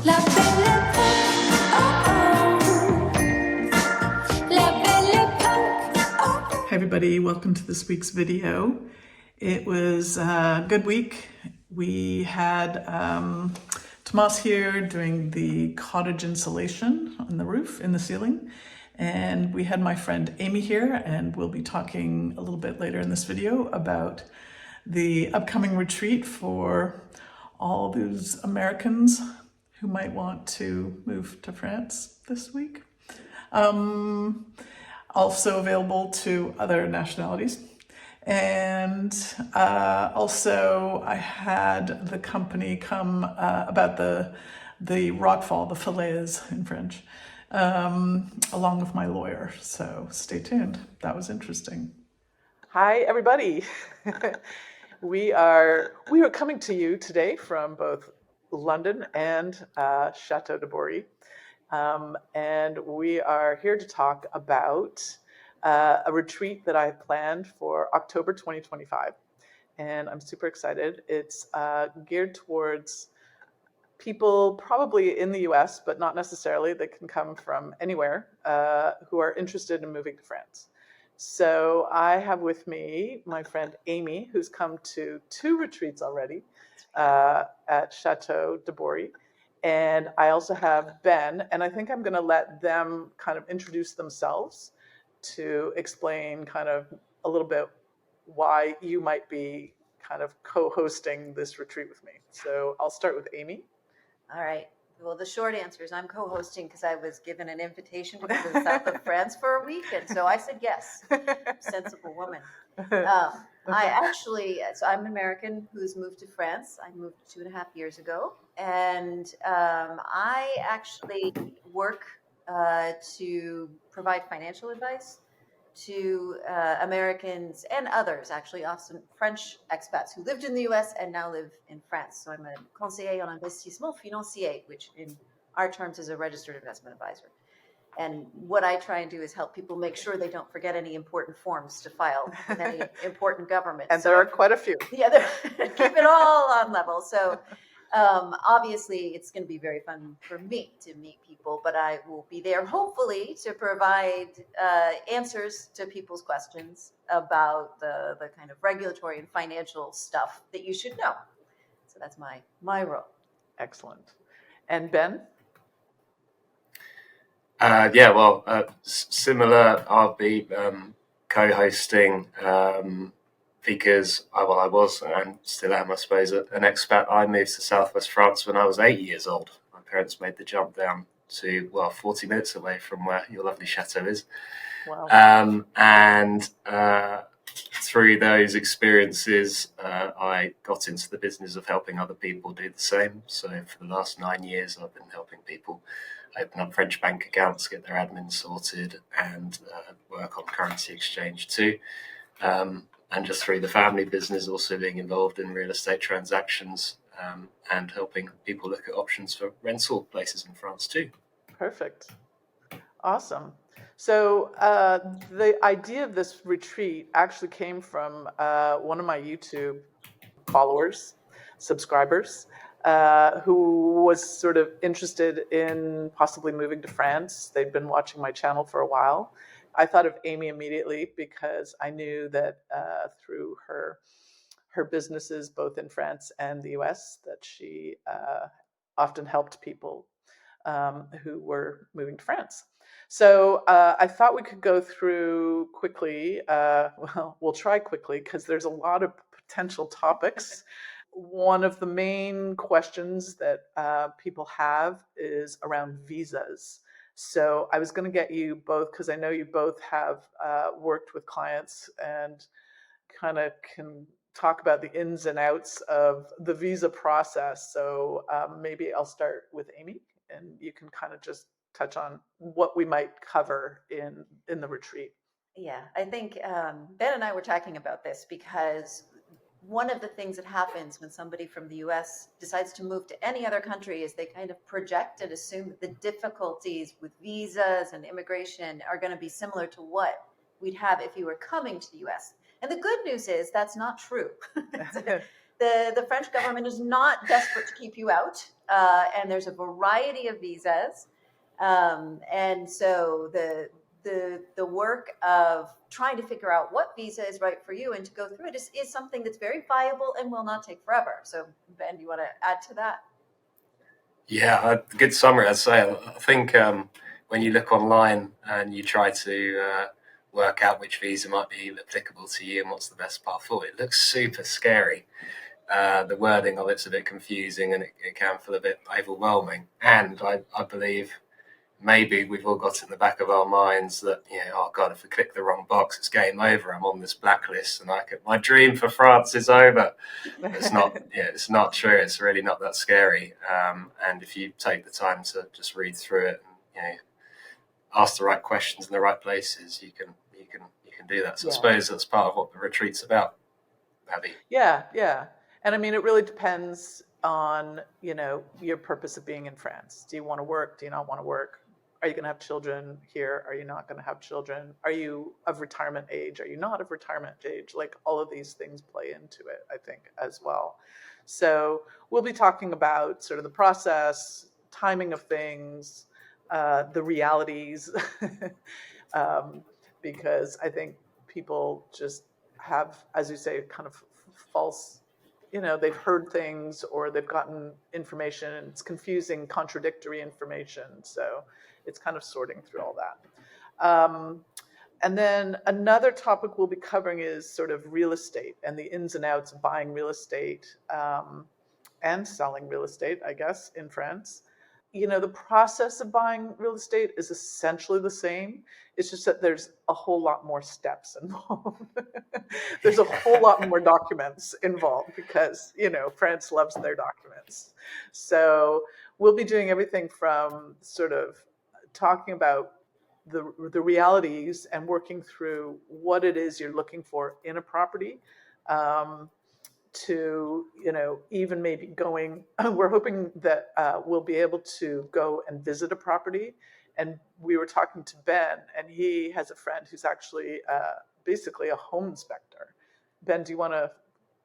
La belle époque, oh oh. La belle époque, oh oh. Hi everybody, welcome to this week's video. It was a good week. We had Tomas here doing the cottage insulation on the roof, in the ceiling. And we had my friend Amy here, and we'll be talking a little bit later in this video about the upcoming retreat for all those Americans who might want to move to France this week. Also available to other nationalities. And also I had the company come about the rockfall, the fillets in French, along with my lawyer. So stay tuned. That was interesting. Hi, everybody. We are coming to you today from both London and Chateau de Borie. And we are here to talk about a retreat that I planned for October 2025. And I'm super excited. It's geared towards people probably in the US, but not necessarily. They can come from anywhere who are interested in moving to France. So I have with me my friend Amy, who's come to 2 retreats already at Chateau de Borie. And I also have Ben, and I think I'm going to let them kind of introduce themselves to explain kind of a little bit why you might be kind of co-hosting this retreat with me. So I'll start with Amy. All right. Well, the short answer is I'm co-hosting because I was given an invitation to go to the south of France for a week, and so I said yes. Sensible woman. So I'm American who's moved to France. I moved 2.5 years ago, and I actually work to provide financial advice to Americans and others, actually often French expats who lived in the US and now live in France. So I'm a conseiller en investissement financier, which in our terms is a registered investment advisor. And what I try and do is help people make sure they don't forget any important forms to file with any important government. And there are quite a few. Yeah, keep it all on level. So obviously, it's going to be very fun for me to meet people, but I will be there hopefully to provide answers to people's questions about the kind of regulatory and financial stuff that you should know. So that's my role. Excellent. And Ben? Similar. I'll be co-hosting because I was and still am, I suppose, an expat. I moved to southwest France when I was 8 years old. My parents made the jump down to 40 minutes away from where your lovely chateau is. Wow. And through those experiences, I got into the business of helping other people do the same. So for the last 9 years, I've been helping people open up French bank accounts, get their admin sorted, and work on currency exchange too. And just through the family business, also being involved in real estate transactions and helping people look at options for rental places in France too. Perfect. Awesome. So the idea of this retreat actually came from one of my YouTube followers, subscribers, who was sort of interested in possibly moving to France. They'd been watching my channel for a while. I thought of Amy immediately because I knew that through her businesses, both in France and the US, that she often helped people who were moving to France. So I thought we could go through quickly. We'll try quickly because there's a lot of potential topics. One of the main questions that people have is around visas. So I was going to get you both, because I know you both have worked with clients and kind of can talk about the ins and outs of the visa process. So maybe I'll start with Amy, and you can kind of just touch on what we might cover in the retreat. Yeah, I think Ben and I were talking about this because one of the things that happens when somebody from the US decides to move to any other country is they kind of project and assume that the difficulties with visas and immigration are going to be similar to what we'd have if you were coming to the US. And the good news is that's not true. The French government is not desperate to keep you out. and there's a variety of visas. And so the work of trying to figure out what visa is right for you and to go through it is something that's very viable and will not take forever. So Ben, do you want to add to that? Yeah, a good summary, I'd say. I think when you look online and you try to work out which visa might be applicable to you and what's the best path forward, it looks super scary. The wording of it's a bit confusing and it can feel a bit overwhelming. And I believe maybe we've all got in the back of our minds that, oh God, if we click the wrong box, it's game over. I'm on this blacklist and my dream for France is over. It's not, it's not true. It's really not that scary. And if you take the time to just read through it and, ask the right questions in the right places, you can do that. So I suppose that's part of what the retreat's about, Abby. Yeah. And I mean, it really depends on, your purpose of being in France. Do you want to work? Do you not want to work? Are you going to have children here? Are you not going to have children? Are you of retirement age? Are you not of retirement age? Like all of these things play into it, I think, as well. So we'll be talking about sort of the process, timing of things, the realities, because I think people just have, as you say, kind of false, they've heard things or they've gotten information and it's confusing, contradictory information. So it's kind of sorting through all that. And then another topic we'll be covering is sort of real estate and the ins and outs of buying real estate and selling real estate, I guess, in France. The process of buying real estate is essentially the same. It's just that there's a whole lot more steps involved. There's a whole lot more documents involved because, France loves their documents. So we'll be doing everything from sort of talking about the realities and working through what it is you're looking for in a property. To even maybe going, we're hoping that we'll be able to go and visit a property. And we were talking to Ben, and he has a friend who's actually basically a home inspector. Ben, do you want to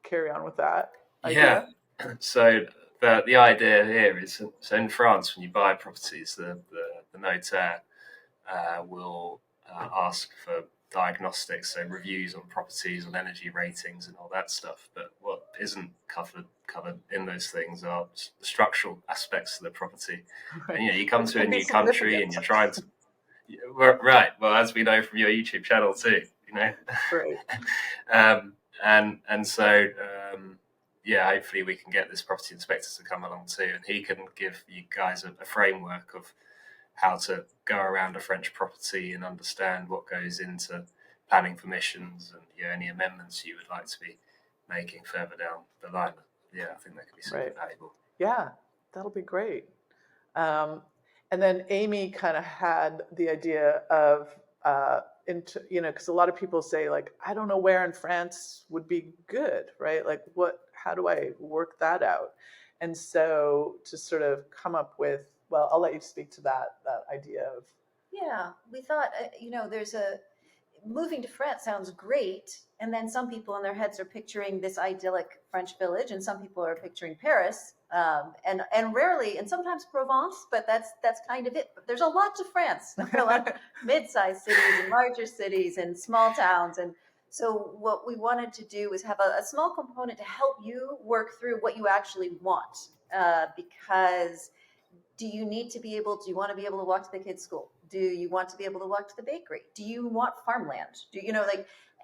carry on with that idea? Yeah. So the idea here is, so in France, when you buy properties, the notaire will ask for diagnostics, so reviews on properties, on energy ratings, and all that stuff. But what isn't covered in those things are the structural aspects of the property. And you come to a new country and you're trying to. Right. Well, as we know from your YouTube channel too, Right. And so hopefully we can get this property inspector to come along too, and he can give you guys a framework of how to go around a French property and understand what goes into planning permissions and any amendments you would like to be making further down the line. Yeah, I think that could be super valuable. Yeah, that'll be great. And then Amy kind of had the idea of, because a lot of people say like, I don't know where in France would be good, right? Like how do I work that out? And so to sort of come up with, well, I'll let you speak to that idea of. Yeah, we thought, moving to France sounds great. And then some people in their heads are picturing this idyllic French village, and some people are picturing Paris, and rarely, and sometimes Provence, but that's kind of it. But there's a lot to France. There are a lot of mid-sized cities and larger cities and small towns. And so what we wanted to do was have a small component to help you work through what you actually want, because do you want to be able to walk to the kids' school? Do you want to be able to walk to the bakery? Do you want farmland?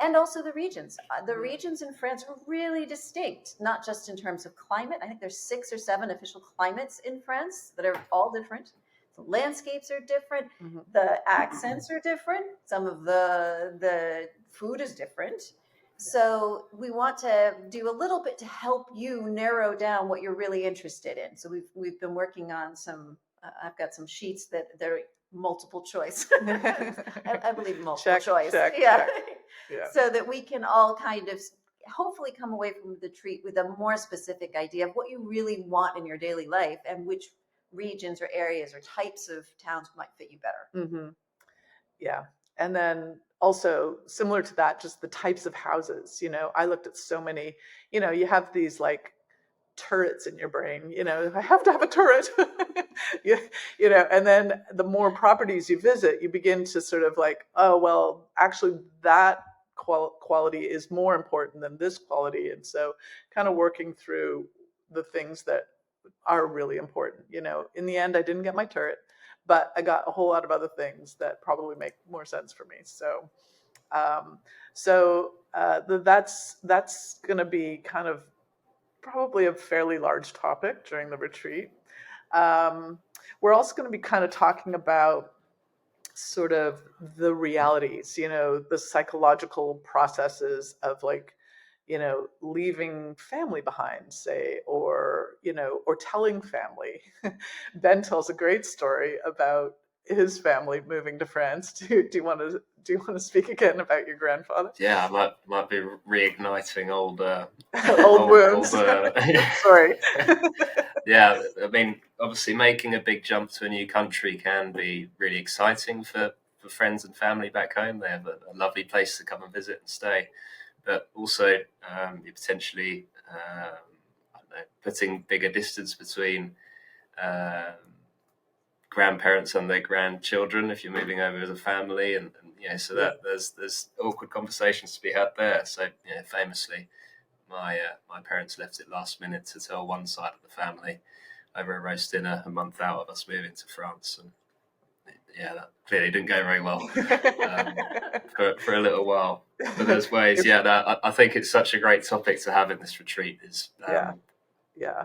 And also the regions. The regions in France are really distinct, not just in terms of climate. I think there's 6 or 7 official climates in France that are all different. The landscapes are different. Mm-hmm. The accents are different. Some of the food is different. So we want to do a little bit to help you narrow down what you're really interested in. So we've been working on some. I've got some sheets that they're multiple choice. I believe multiple choice. Check. Yeah. So that we can all kind of hopefully come away from the retreat with a more specific idea of what you really want in your daily life and which regions or areas or types of towns might fit you better. Mm-hmm. Yeah, and then also similar to that, just the types of houses. I looked at so many. You have these like turrets in your brain. I have to have a turret. you, and then the more properties you visit, you begin to sort of like, oh, well, actually that quality is more important than this quality. And so kind of working through the things that are really important. In the end, I didn't get my turret, but I got a whole lot of other things that probably make more sense for me. Um, that's going to be kind of probably a fairly large topic during the retreat. We're also going to be kind of talking about sort of the realities, the psychological processes of like, leaving family behind, say, or telling family. Ben tells a great story about his family moving to France. Do you want to speak again about your grandfather? Yeah, I might be reigniting old Old wounds. Sorry. Yeah, I mean, obviously, making a big jump to a new country can be really exciting for friends and family back home. They have a lovely place to come and visit and stay, but also you're potentially I don't know, putting bigger distance between grandparents and their grandchildren if you're moving over as a family, and so that there's awkward conversations to be had there. So famously, my parents left it last minute to tell one side of the family over a roast dinner a month out of us moving to France, and that clearly didn't go very well for a little while. But there's ways, that I think it's such a great topic to have in this retreat is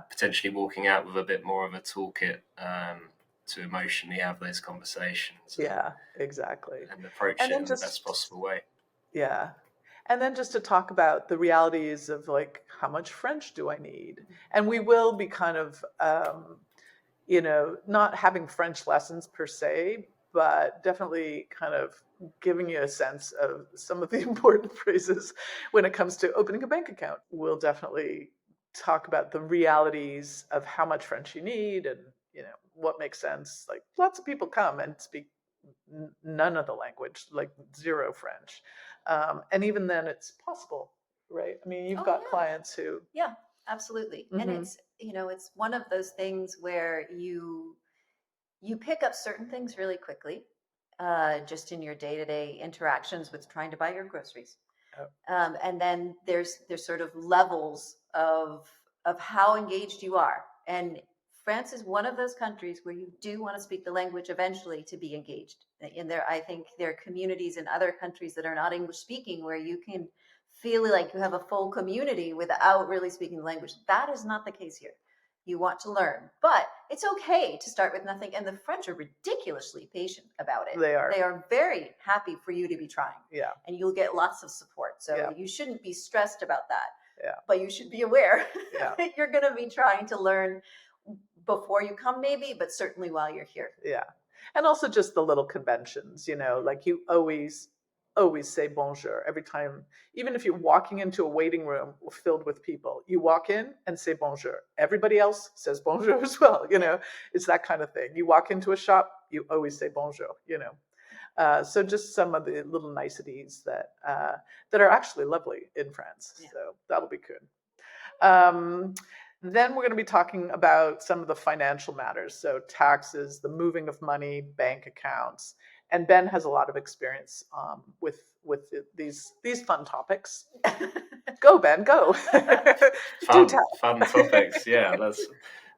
potentially walking out with a bit more of a toolkit to emotionally have those conversations. Yeah, exactly. And approach it in the best possible way. Yeah. And then just to talk about the realities of like, how much French do I need? And we will be kind of, not having French lessons per se, but definitely kind of giving you a sense of some of the important phrases when it comes to opening a bank account. We'll definitely talk about the realities of how much French you need and, what makes sense. Like lots of people come and speak none of the language, like zero French. And even then it's possible, right? I mean, you've got clients who... Yeah, absolutely. And it's, it's one of those things where you pick up certain things really quickly, just in your day-to-day interactions with trying to buy your groceries. And then there's sort of levels of how engaged you are. And France is one of those countries where you do want to speak the language eventually to be engaged. I think there are communities in other countries that are not English speaking where you can feel like you have a full community without really speaking the language. That is not the case here. You want to learn, but it's okay to start with nothing. And the French are ridiculously patient about it. They are. They are very happy for you to be trying. Yeah. And you'll get lots of support. So you shouldn't be stressed about that. Yeah. But you should be aware that you're going to be trying to learn before you come maybe, but certainly while you're here. Yeah. And also just the little conventions, like you always say bonjour every time. Even if you're walking into a waiting room filled with people, you walk in and say bonjour. Everybody else says bonjour as well. It's that kind of thing. You walk into a shop, you always say bonjour. So just some of the little niceties that are actually lovely in France. Yeah. So that'll be good. Then we're going to be talking about some of the financial matters. So taxes, the moving of money, bank accounts. And Ben has a lot of experience with these fun topics. Go, Ben, go. Fun topics. Yeah,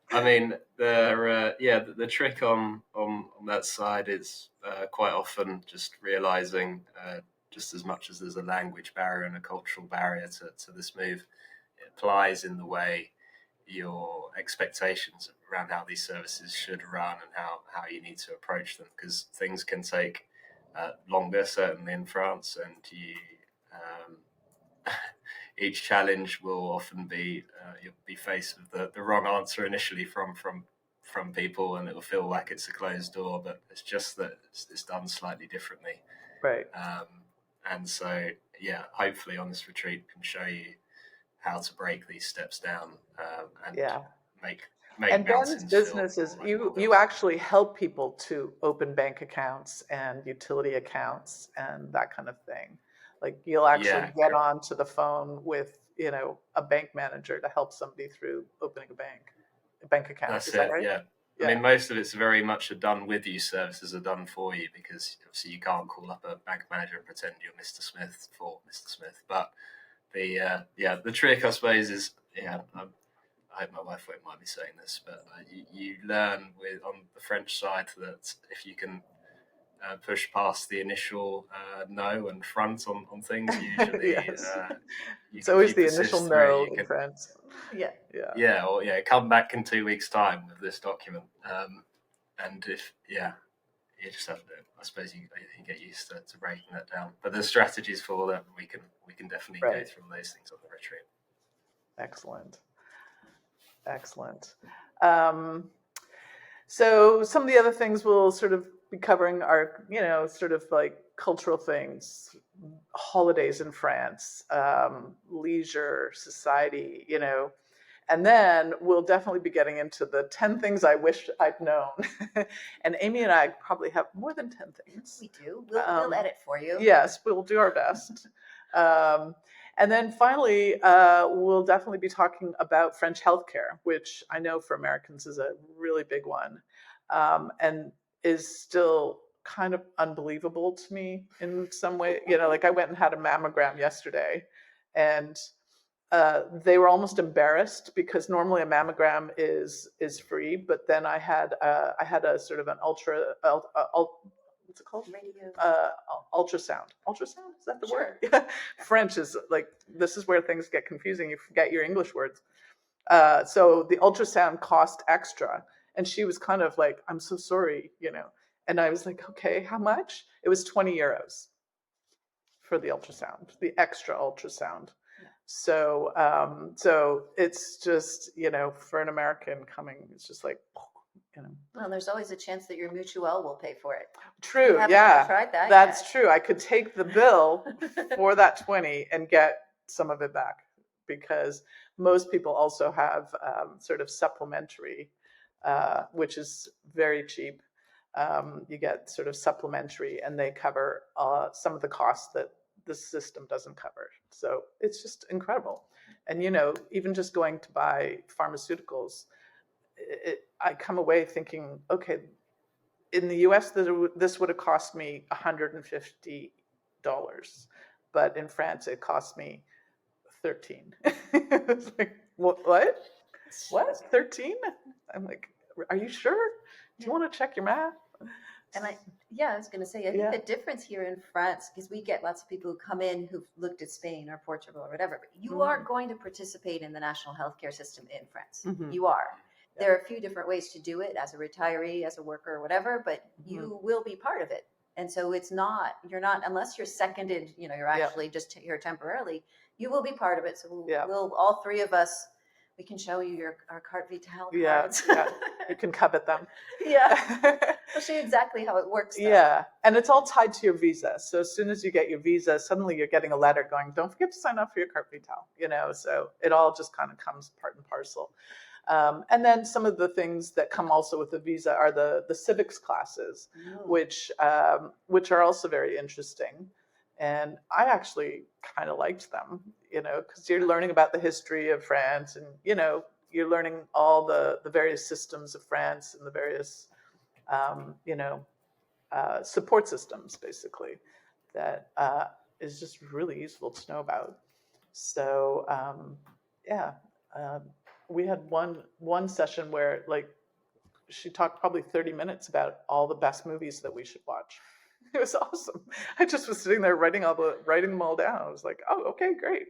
the trick on that side is quite often just realizing just as much as there's a language barrier and a cultural barrier to this move, it applies in the way your expectations around how these services should run and how you need to approach them, because things can take longer, certainly in France, and each challenge will often be you'll be faced with the wrong answer initially from people, and it will feel like it's a closed door, but it's just that it's done slightly differently. Right. And so hopefully on this retreat can show you how to break these steps down and make and Ben's business is you actually help people to open bank accounts and utility accounts and that kind of thing. Like you'll actually get onto the phone with a bank manager to help somebody through opening a bank account. That's Is that it. right? Yeah. I mean, most of it's very much a done with you services are done for you, because obviously you can't call up a bank manager and pretend you're Mr. Smith for Mr. Smith. But the trick, I suppose, is I hope my wife won't mind me saying this, but you learn on the French side that if you can push past the initial no and front on things, usually Yes. It's if always you the initial persist through, no you in can France. Yeah. come back in 2 weeks' time with this document, and if you just have to, I suppose you get used to breaking that down. But there's strategies for that. We can definitely go through those things on the retreat. Excellent. So some of the other things we'll sort of be covering are, sort of like cultural things, holidays in France, leisure, society, and then we'll definitely be getting into the 10 things I wish I'd known. And Amy and I probably have more than 10 things. We do. We'll edit for you. Yes, we'll do our best. And then finally, we'll definitely be talking about French healthcare, which I know for Americans is a really big one, and is still kind of unbelievable to me in some way. Like I went and had a mammogram yesterday, and they were almost embarrassed because normally a mammogram is free, but then I had a sort of an what's it called? Radio. Ultrasound. Ultrasound, is that the Sure. word? Yeah. French is like, this is where things get confusing. You forget your English words. So the ultrasound cost extra, and she was kind of like, "I'm so sorry," And I was like, "Okay, how much?" It was 20 euros for the ultrasound, the extra ultrasound. So it's just, for an American coming, it's just like, Well, there's always a chance that your mutuelle will pay for it. True. You haven't Yeah, tried that that's yet. true. I could take the bill for that 20 and get some of it back, because most people also have sort of supplementary, which is very cheap. You get sort of supplementary, and they cover some of the costs that the system doesn't cover. So it's just incredible. And even just going to buy pharmaceuticals, I come away thinking, okay, in the US, this would have cost me $150, but in France, it cost me 13. It's like, what? 13? I'm like, are you sure? Do you want to check your math? And I was going to say, I think the difference here in France, because we get lots of people who come in who've looked at Spain or Portugal or whatever, but you are going to participate in the national healthcare system in France. You are. There are a few different ways to do it, as a retiree, as a worker, or whatever, but you will be part of it. And so you're not, unless you're seconded, you're actually just here temporarily, you will be part of it. So we'll all three of us, we can show you our carte vitale cards. Yeah, you can covet them. I'll show you exactly how it works. Though. Yeah, and it's all tied to your visa. So as soon as you get your visa, suddenly you're getting a letter going, "Don't forget to sign up for your carte vitale." So it all just kind of comes part and parcel. And then some of the things that come also with the visa are the civics classes, which are also very interesting. And I actually kind of liked them, because you're learning about the history of France, and you're learning all the various systems of France and the various support systems, basically, that is just really useful to know about. So we had one session where, like, she talked probably 30 minutes about all the best movies that we should watch. It was awesome. I just was sitting there writing them all down. I was like, "Oh, okay, great."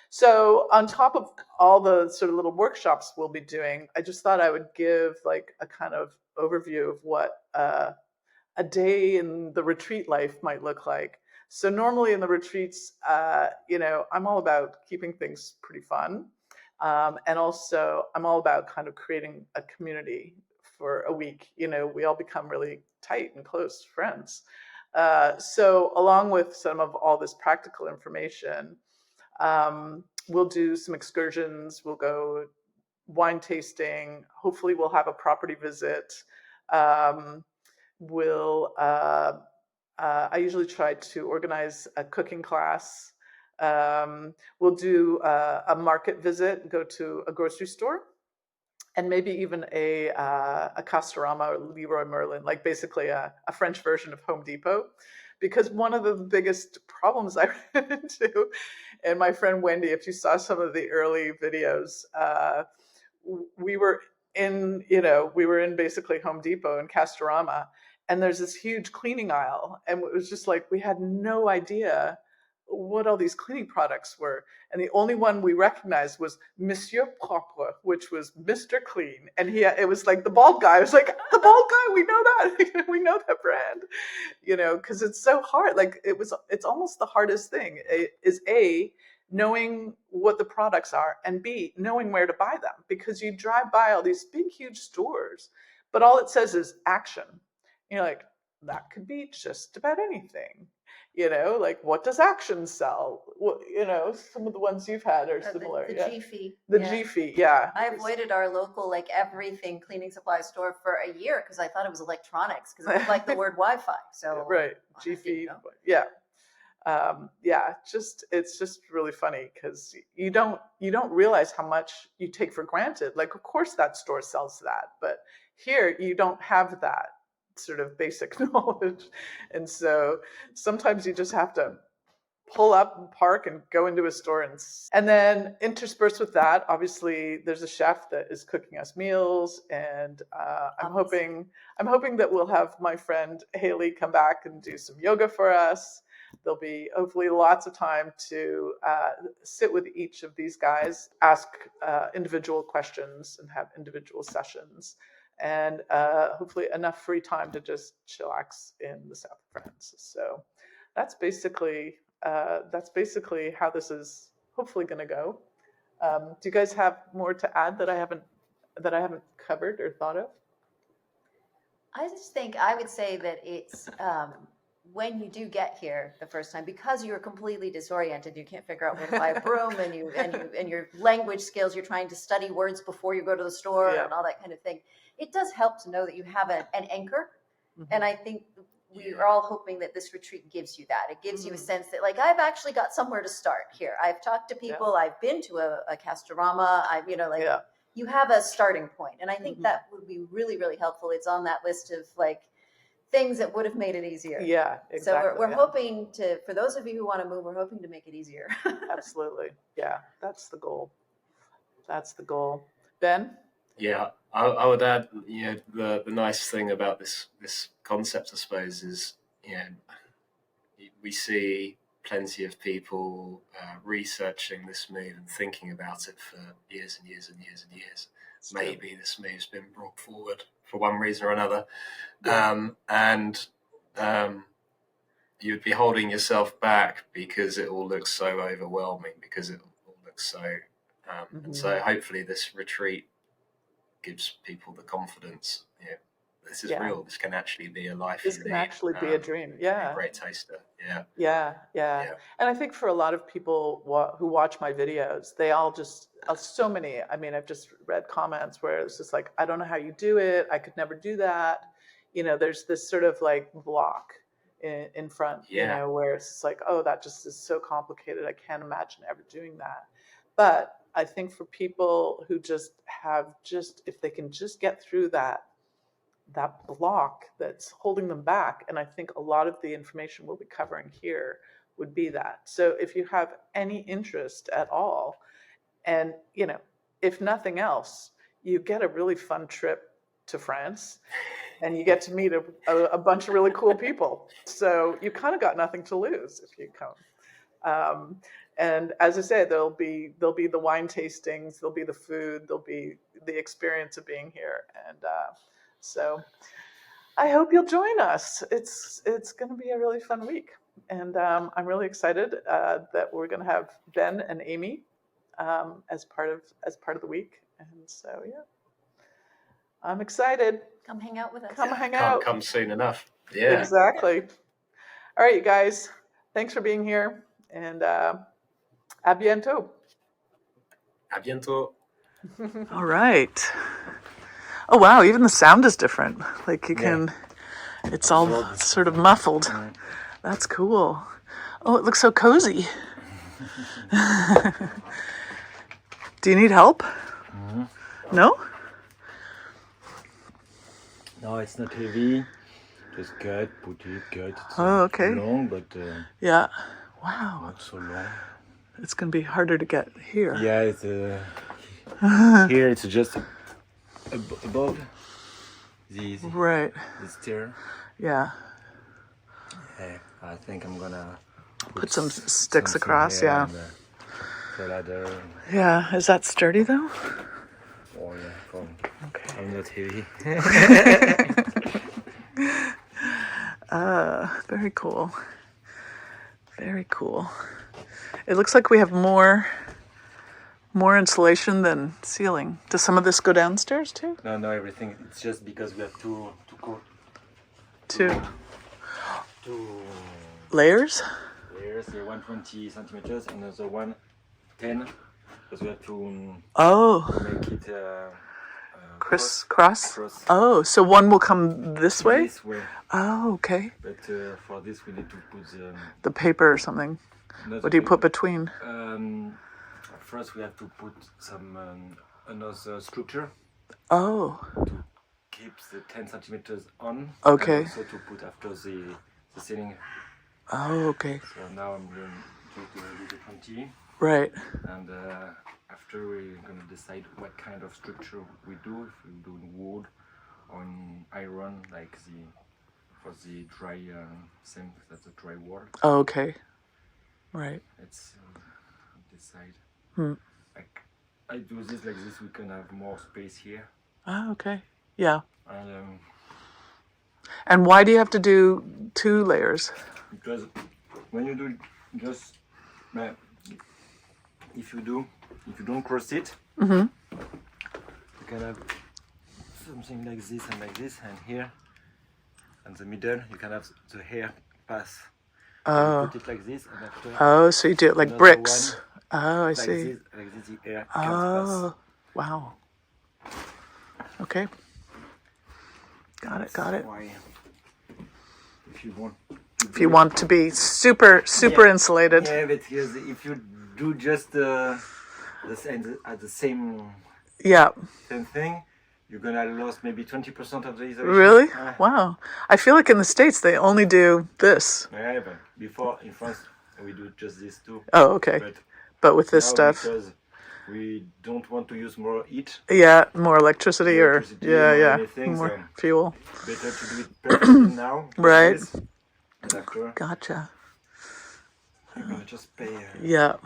So on top of all the sort of little workshops we'll be doing, I just thought I would give like a kind of overview of what a day in the retreat life might look like. So normally in the retreats, I'm all about keeping things pretty fun. And also I'm all about kind of creating a community for a week. We all become really tight and close friends. So along with some of all this practical information, we'll do some excursions. We'll go wine tasting. Hopefully we'll have a property visit. I usually try to organize a cooking class. We'll do a market visit, go to a grocery store, and maybe even a Castorama or Leroy Merlin, like basically a French version of Home Depot. Because one of the biggest problems I ran into, and my friend Wendy, if you saw some of the early videos, we were we were in basically Home Depot and Castorama, and there's this huge cleaning aisle, and it was just like we had no idea what all these cleaning products were, and the only one we recognized was Monsieur Propre, which was Mr. Clean, and it was like the bald guy. I was like, the bald guy, we know that, we know that brand, because it's so hard. Like it's almost the hardest thing is knowing what the products are, and B, knowing where to buy them, because you drive by all these big, huge stores, but all it says is action. You're like, that could be just about anything. Like what does Action sell? Some of the ones you've had are similar. The Yeah. Jiffy. The Yeah. Jiffy, yeah. I avoided our local like everything cleaning supply store for a year because I thought it was electronics because it was like the word Wi-Fi. So Right, well, Jiffy, yeah. It's just really funny because you don't realize how much you take for granted. Like, of course, that store sells that, but here you don't have that sort of basic knowledge, and so sometimes you just have to pull up and park and go into a store, and then interspersed with that, obviously, there's a chef that is cooking us meals, and I'm hoping that we'll have my friend Haley come back and do some yoga for us. There'll be hopefully lots of time to sit with each of these guys, ask individual questions, and have individual sessions, and hopefully enough free time to just chillax in the south of France. So that's basically how this is hopefully going to go. Do you guys have more to add that I haven't covered or thought of? I just think I would say that it's when you do get here the first time, because you're completely disoriented, you can't figure out where to buy a broom, and your language skills, you're trying to study words before you go to the store and all that kind of thing. It does help to know that you have an anchor, and I think we are all hoping that this retreat gives you that. It gives you a sense that, like, I've actually got somewhere to start here. I've talked to people. I've been to a Castorama. You have a starting point, and I think that would be really, really helpful. It's on that list of like things that would have made it easier. Yeah, exactly. So we're hoping to, for those of you who want to move, we're hoping to make it easier. Absolutely. Yeah, that's the goal. Ben? Yeah, I would add, the nice thing about this concept, I suppose, is, we see plenty of people researching this move and thinking about it for years and years and years and years. Maybe this move's been brought forward for one reason or another. You'd be holding yourself back because it all looks so overwhelming, because it all looks so... And so hopefully this retreat gives people the confidence. This is real. This can actually be a life. This can actually be a dream. Yeah. A great taster. Yeah. And I think for a lot of people who watch my videos, they all just, so many, I mean, I've just read comments where it's just like, I don't know how you do it. I could never do that. There's this sort of like block in front, where it's just like, oh, that just is so complicated. I can't imagine ever doing that. But I think for people who if they can just get through that block that's holding them back, and I think a lot of the information we'll be covering here would be that. So if you have any interest at all, and if nothing else, you get a really fun trip to France, and you get to meet a bunch of really cool people. So you kind of got nothing to lose if you come. And as I said, there'll be the wine tastings, there'll be the food, there'll be the experience of being here, and so I hope you'll join us. It's going to be a really fun week, and I'm really excited that we're going to have Ben and Amy as part of the week, and so I'm excited. Come hang out with us. Come hang Can't out. come soon enough. Yeah. Exactly. All right, you guys. Thanks for being here, and à bientôt. À bientôt. All right. Oh, wow. Even the sound is different. Like you can, it's all sort of muffled. That's cool. Oh, it looks so cozy. Do you need help? No? No, it's not heavy. Just cut, put it, cut. It's Okay. long, but Yeah. Wow. not so long. It's going to be harder to get here. Yeah, it's here. It's just above the Right. stair. Yeah. Yeah, I think I'm gonna Put some sticks something across, here yeah. and, the ladder. Yeah. Is that sturdy though? Oh yeah, from Okay. I'm not heavy. Very cool. Very cool. It looks like we have more insulation than ceiling. Does some of this go downstairs too? No, everything. It's just because we have two Two two layers? layers. Here, 120 centimeters, another one 10. Because we have to Oh, make it crisscross. cross Oh, so one will come this way? this way. Oh, okay. But for this, we need to put The paper or something. not What do you the put between? First, we have to put some another structure Oh, to keep the 10 centimeters on. Okay. And also to put after the ceiling. oh, okay. So now I'm going to do the 20. Right. And after we're going to decide what kind of structure we do, if we do in wood or in iron, like for the dry, same as the dry wall. Oh, okay. Right. Let's decide. Hmm. Like I do this like this, we can have more space here. Oh, okay. Yeah. And And why do you have to do 2 layers? because when you do just if you don't cross it, you can have something like this, and here, and the middle, you can have the hair pass. Oh. Put it like this, and after Oh, so you do it like another bricks. one, Oh, I like see. this, the air can't Oh, wow. Okay. Got it, got pass. it. Why? If you want. If you want to be super Yeah. insulated. Yeah, but if you do just the same Yeah. thing, you're gonna lose maybe 20% of the isolation. Really? Wow. I feel like in the States they only do this. Yeah, but before in France we do just this too. Oh, okay. But But with this now stuff, because we don't want to use more heat, yeah, more electricity or Electricity, yeah, more yeah, anything, more so- fuel. better to do it perfectly now. like Right. this, and after Gotcha. you're gonna just pay. Yeah.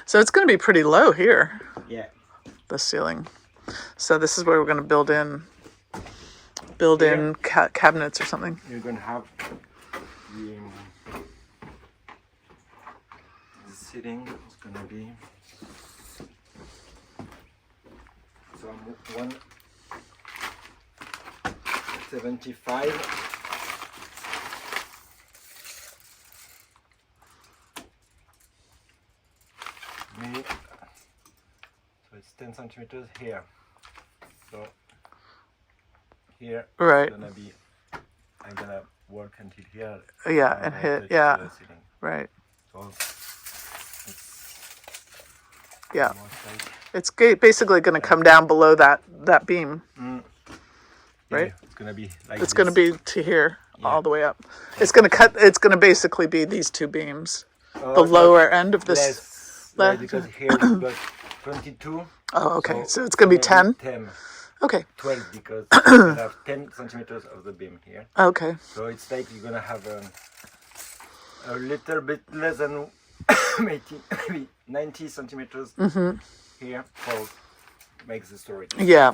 So it's going to be pretty low here, Yeah. the ceiling. So this is where we're going to build in cabinets or something. You're gonna have the ceiling is gonna be so 175. So it's 10 centimeters here. So here Right. it's gonna be. I'm gonna work until here. Yeah, and and I hit. touch Yeah. the ceiling. Right. So Yeah. more side. It's basically going to come down below that beam. Right? Yeah, it's gonna be like It's going to this. be to here, all Yeah. the way up. It's going to cut. It's going to basically be these 2 beams. Oh, The not lower end of this. less, le- right, because here you've got 22. Oh, okay. So it's going to be 10. 10, Okay. 12 because you have 10 centimeters of the beam here. Okay. So it's like you're gonna have a little bit less than maybe 90 centimeters here for makes the storage. Yeah.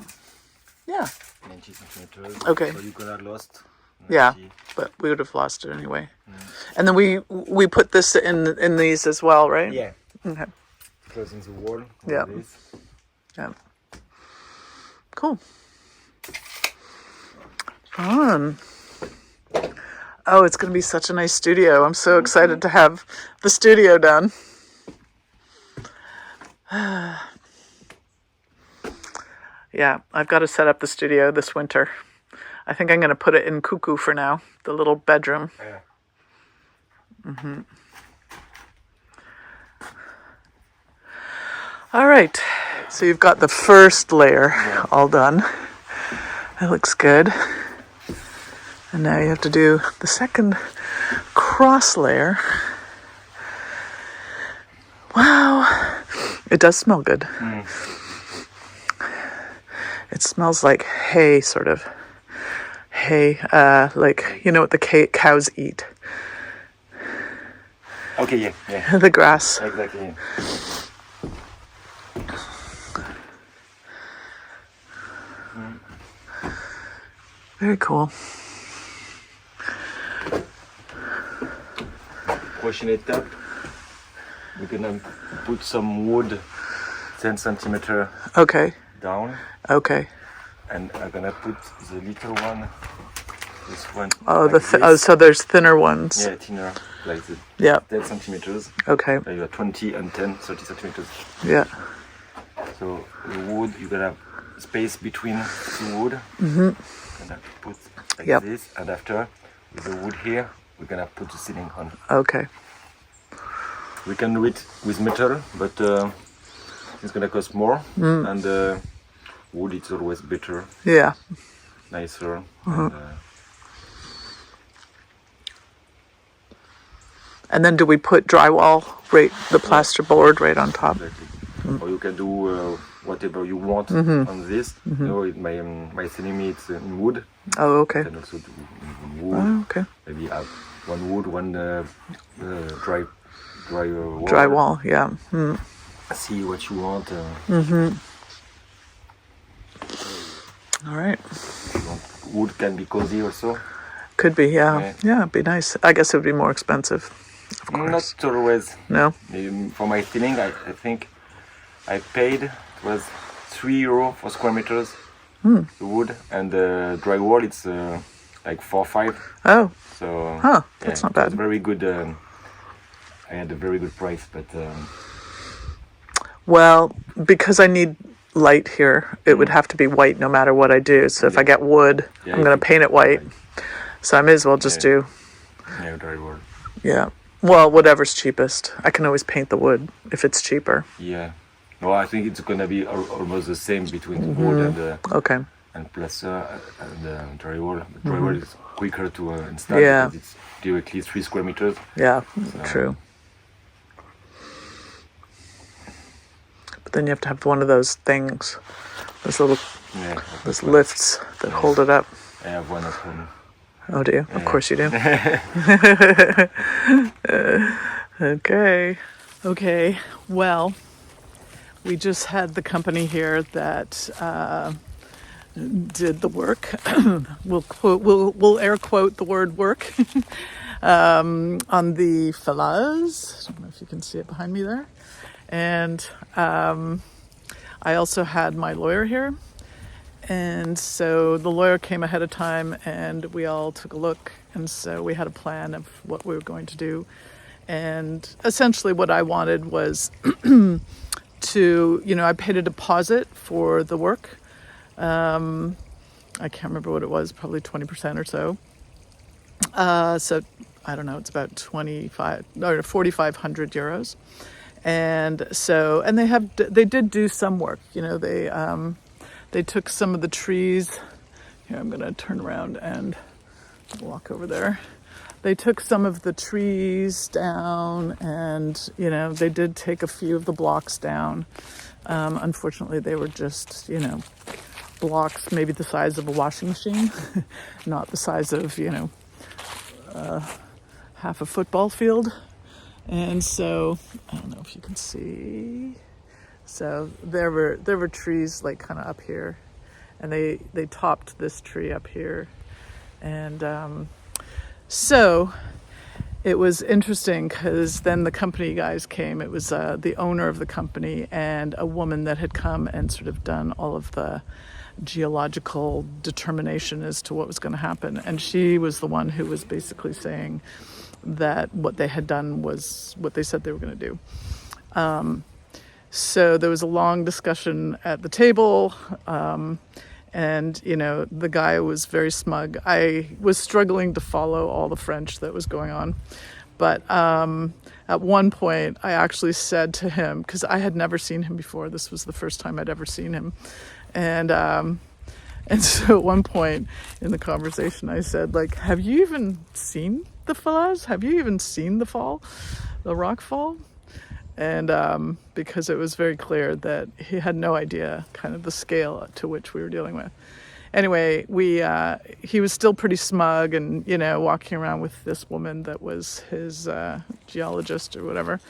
Yeah. 90 centimeters. Okay. So you're gonna lost. Yeah. 90. But we would have lost it anyway. And then we put this in these as well, right? Yeah. Okay. Closing the wall. with Yeah. this. Yeah. Cool. Fun. Oh, it's going to be such a nice studio. I'm so excited to have the studio done. Yeah, I've got to set up the studio this winter. I think I'm going to put it in Cuckoo for now, the little bedroom. Yeah. All right, so you've got the first layer all done. That looks good. And now you have to do the second cross layer. Wow, it does smell good. It smells like hay, sort of. Hay, like, you know what the cows eat. Okay, yeah. The grass. Exactly. Yeah. Very cool. Prochaine étape, we're gonna put some wood 10 centimeter Okay, down, okay. and I'm gonna put the little one, this one. Oh, like this. so there's thinner ones. Yeah, thinner, like the Yeah. 10 centimeters. Okay. You have 20 and 10, 30 centimeters. Yeah. So the wood, you're gonna have space between the wood. Gonna put like Yep. this, and after with the wood here, we're gonna put the ceiling on. Okay. We can do it with metal, but it's gonna cost more, and wood is always better, Yeah. nicer. And then do we put drywall, the plasterboard right on top? Exactly. Or you can do whatever you want on this. You know, my cinema it's in wood. Oh, okay. You can also do in wood. Oh, okay. Maybe have one wood, one dry wall. Drywall, yeah. See what you want. All right. Wood can be cozy also. Could be, yeah. Yeah. Yeah, it'd be nice. I guess it would be more expensive, of course. Not always. No? For my ceiling, I think I paid, it was €3 for square meters, the wood, and the drywall, it's like 4 or 5. Oh, So Huh, that's not it was bad. very good. I had a very good price, but well, because I need light here, it would have to be white no matter what I do. So if I get wood, Yeah, I'm going to paint it white. So I may as well just do, yeah, drywall. yeah. Well, whatever's cheapest. I can always paint the wood if it's cheaper. Yeah. Well, I think it's gonna be almost the same between the wood Okay. and plaster and drywall. Drywall is quicker to install Yeah. because it's directly 3 square meters. Yeah, true. But then you have to have one of those things, Yeah. those lifts that hold it up. I have one at home. Oh, do you? Of course you do. Okay. Okay. Well, we just had the company here that did the work. We'll air quote the word work on the fellahs. I don't know if you can see it behind me there. And I also had my lawyer here. And so the lawyer came ahead of time and we all took a look. And so we had a plan of what we were going to do. And essentially what I wanted was to, I paid a deposit for the work. I can't remember what it was, probably 20% or so. So I don't know, it's about 4,500 euros. And so, and they did do some work, they took some of the trees. Here, I'm going to turn around and walk over there. They took some of the trees down and, they did take a few of the blocks down. Unfortunately, they were just, blocks maybe the size of a washing machine, not the size of, half a football field. And so, I don't know if you can see. So there were trees like kind of up here, and they topped this tree up here, and so it was interesting because then the company guys came. It was the owner of the company and a woman that had come and sort of done all of the geological determination as to what was going to happen, and she was the one who was basically saying that what they had done was what they said they were going to do. So there was a long discussion at the table, and, the guy was very smug. I was struggling to follow all the French that was going on, But at one point, I actually said to him, because I had never seen him before. This was the first time I'd ever seen him. And so at one point in the conversation, I said, like, have you even seen the Falaz? Have you even seen the fall, the rock fall? And because it was very clear that he had no idea kind of the scale to which we were dealing with. Anyway, he was still pretty smug and, you know, walking around with this woman that was his geologist or whatever.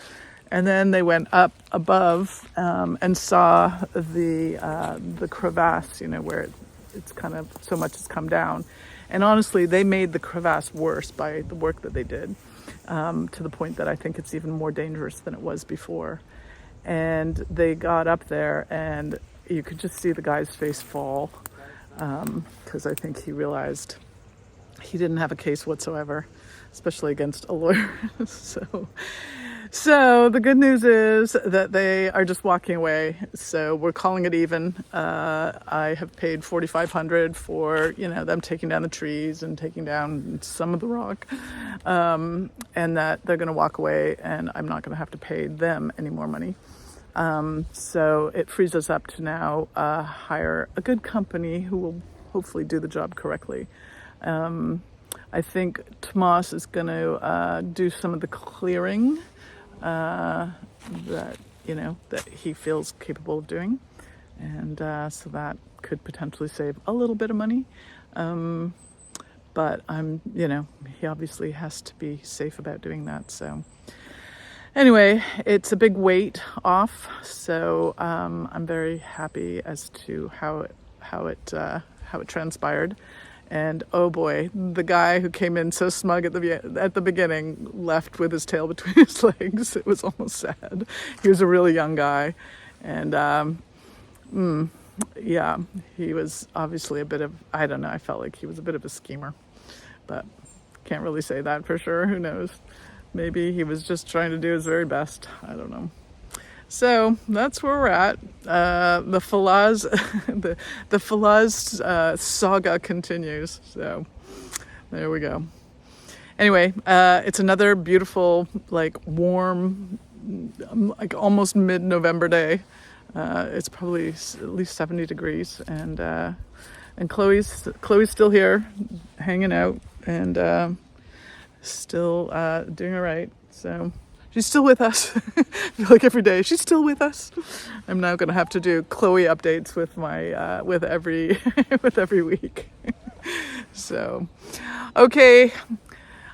And then they went up above and saw the crevasse, you know, where it's kind of so much has come down. And honestly, they made the crevasse worse by the work that they did, to the point that I think it's even more dangerous than it was before. And they got up there and you could just see the guy's face fall, because I think he realized he didn't have a case whatsoever, especially against a lawyer. So the good news is that they are just walking away. So we're calling it even. I have paid $4,500 for, you know, them taking down the trees and taking down some of the rock, and that they're going to walk away, and I'm not going to have to pay them any more money. So it frees us up to now hire a good company who will hopefully do the job correctly. I think Tomas is going to do some of the clearing that, you know, that he feels capable of doing, and so that could potentially save a little bit of money. But you know, he obviously has to be safe about doing that. So anyway, it's a big weight off. So I'm very happy as to how it transpired. And oh boy, the guy who came in so smug at the beginning left with his tail between his legs. It was almost sad. He was a really young guy, and yeah, he was obviously a bit of, I don't know, I felt like he was a bit of a schemer, but can't really say that for sure. Who knows? Maybe he was just trying to do his very best. I don't know. So that's where we're at. The Falaz, the Falaz saga continues. So there we go. Anyway, it's another beautiful, like warm, like almost mid-November day. It's probably at least 70 degrees, and Chloe's still here, hanging out, and still doing all right. So. She's still with us. I feel like every day she's still with us. I'm now going to have to do Chloe updates with my with every week. So, okay.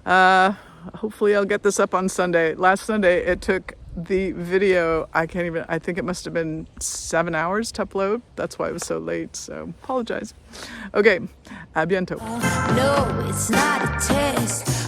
Hopefully I'll get this up on Sunday. Last Sunday it took the video. I think it must have been 7 hours to upload. That's why it was so late. So apologize. Okay. A bientôt. No, it's not a test.